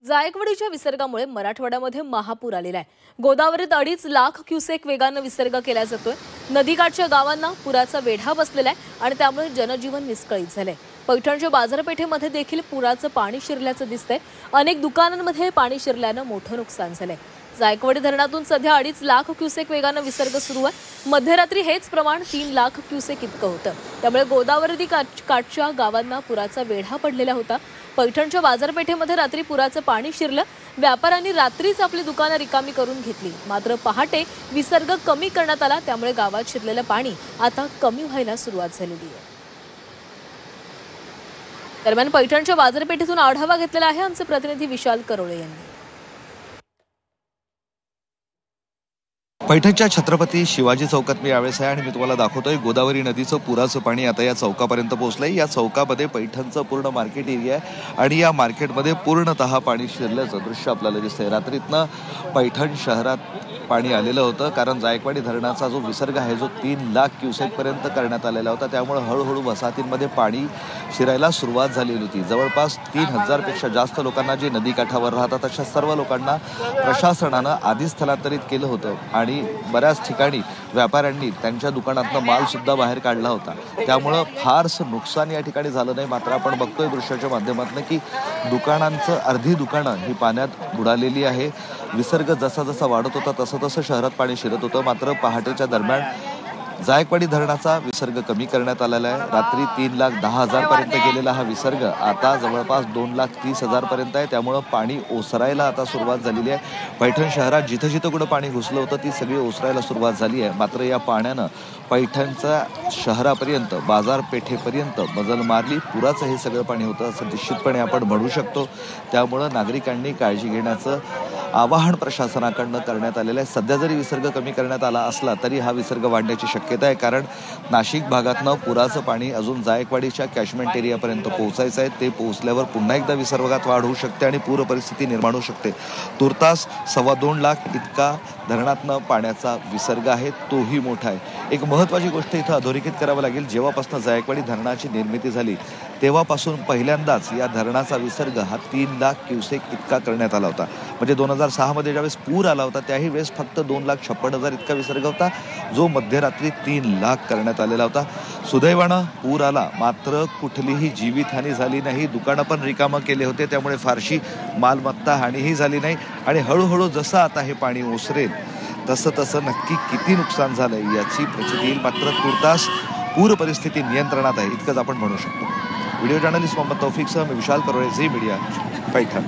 जायकवाडीच्या विसर्गामुळे मराठवाड्यामध्ये महापूर आलेला आहे। गोदावरीत 2.5 लाख क्युसेक वेगाने विसर्ग केला जातोय। नदीकाठच्या गावांना पुराचा वेढा बसलेला आहे आणि त्यामुळे जनजीवन विस्कळीत झालंय। पैठणच्या बाजारपेठेमध्ये देखील पुराचं पाणी शिरल्याचं दिसतंय। अनेक दुकानांमध्ये पाणी शिरल्यानं मोठं नुकसान झालंय। जायकवाडी धरणातून सध्या 2.5 लाख क्युसेक वेगाने विसर्ग सुरू आहे। मध्यरात्री हेच प्रमाण 3 लाख क्युसेक इतकं होतं। त्यामुळे गोदावरी काठच्या गावांना पुराचा वेढा पडलेला होता। पैठणच्या बाजारपेठेमध्ये रात्री पुराचं पाणी शिरलं। व्यापाऱ्यांनी रात्रीच आपली दुकानं रिकामी करून घेतली, मात्र पहाटे विसर्ग कमी करण्यात आला, त्यामुळे गावात शिरलेलं पाणी आता कमी व्हायला सुरुवात झालेली आहे। दरम्यान पैठणच्या बाजारपेठेतून आढावा घेतलेला आहे आमचे प्रतिनिधी विशाल करोळे यांनी। पैठणच्या छत्रपती शिवाजी चौकात मी यावेळेस आहे आणि मी तुम्हाला दाखवतोय गोदावरी नदीचं पुराचं पाणी आता या चौकापर्यंत पोहोचलंय। या चौकामध्ये पैठणचं पूर्ण मार्केट एरिया आहे आणि या मार्केटमध्ये पूर्णतः पाणी शिरल्याचं दृश्य आपल्याला दिसतंय। रात्रीतनं पैठण शहरात पाणी आलेलं होतं, कारण जायकवाडी धरणाचा जो विसर्ग आहे जो 3 लाख क्युसेक पर्यंत करण्यात आलेला होता, त्यामुळे हळूहळू वसाहतींमध्ये पाणी शिरायला सुरुवात झालेली होती। जवळपास 3000 पेक्षा जास्त लोकांना जे नदीकाठावर राहतात अशा सर्व लोकांना प्रशासनानं आधी स्थलांतरित केलं होतं आणि बऱ्याच ठिकाणी व्यापाऱ्यांनी त्यांच्या दुकानातनं माल सुद्धा बाहेर काढला होता। त्यामुळं फारसं नुकसान या ठिकाणी झालं नाही, मात्र आपण बघतोय दृश्याच्या माध्यमातून की दुकानांचं अर्धी दुकानं ही पाण्यात बुडालेली आहे। विसर्ग जसा जसा वाढत होता तसं तसं शहरात पाणी शिरत होतं, मात्र पहाटेच्या दरम्यान जायकवाडी धरणाचा विसर्ग कमी करण्यात आलेला आहे। रात्री 3,10,000 पर्यंत गेलेला हा विसर्ग आता जवळपास 2,30,000 पर्यंत आहे, त्यामुळं पाणी ओसरायला आता सुरुवात झालेली आहे। पैठण शहरात जिथं जिथं कुठं पाणी घुसलं होतं ती सगळी ओसरायला सुरुवात झाली आहे, मात्र या पाण्यानं पैठणच्या शहरापर्यंत बाजारपेठेपर्यंत मजल मारली। पुराचं हे सगळं पाणी होतं असं निश्चितपणे आपण म्हणू शकतो। त्यामुळं नागरिकांनी काळजी घेण्याचं आवाहन प्रशासनाकडनं करण्यात आलेलं आहे। सध्या जरी विसर्ग कमी करण्यात आला असला तरी हा विसर्ग वाढण्याची शक्यता आहे, कारण नाशिक भागातनं पुराचं पाणी अजून जायकवाडीच्या कॅचमेंट एरियापर्यंत पोहोचायचं आहे। ते पोहोचल्यावर पुन्हा एकदा विसर्गात वाढ होऊ शकते आणि पूर परिस्थिती निर्माण होऊ शकते। तुर्तास 2.25 लाख इतका धरणातनं पाण्याचा विसर्ग आहे, तोही मोठा आहे। एक महत्त्वाची गोष्ट इथं अधोरेखित करावं लागेल, जेव्हापासून जायकवाडी धरणाची निर्मिती झाली तेव्हापासून पहिल्यांदाच या धरणाचा विसर्ग हा 3 लाख क्युसेक इतका करण्यात आला होता। म्हणजे 2006 मध्ये ज्यावेळेस पूर आला होता त्याही वेळेस फक्त 2,56,000 इतका विसर्ग होता, जो मध्यरात्री 3 लाख करण्यात आलेला होता। सुदैवानं पूर आला, मात्र कुठलीही जीवितहानी झाली नाही। दुकानं पण रिकामं केले होते, त्यामुळे फारशी मालमत्ता हानीही झाली नाही आणि हळूहळू जसं आता हे पाणी ओसरेल तसं तसं नक्की किती नुकसान झालंय याची प्रचिती येईल, मात्र तुर्तास पूर परिस्थिती नियंत्रणात आहे इतकंच आपण म्हणू शकतो। व्हिडिओ जर्नलिस्ट मोहम्मद तौफिकसह मी विशाल करोळे, झी मीडिया, पैठण।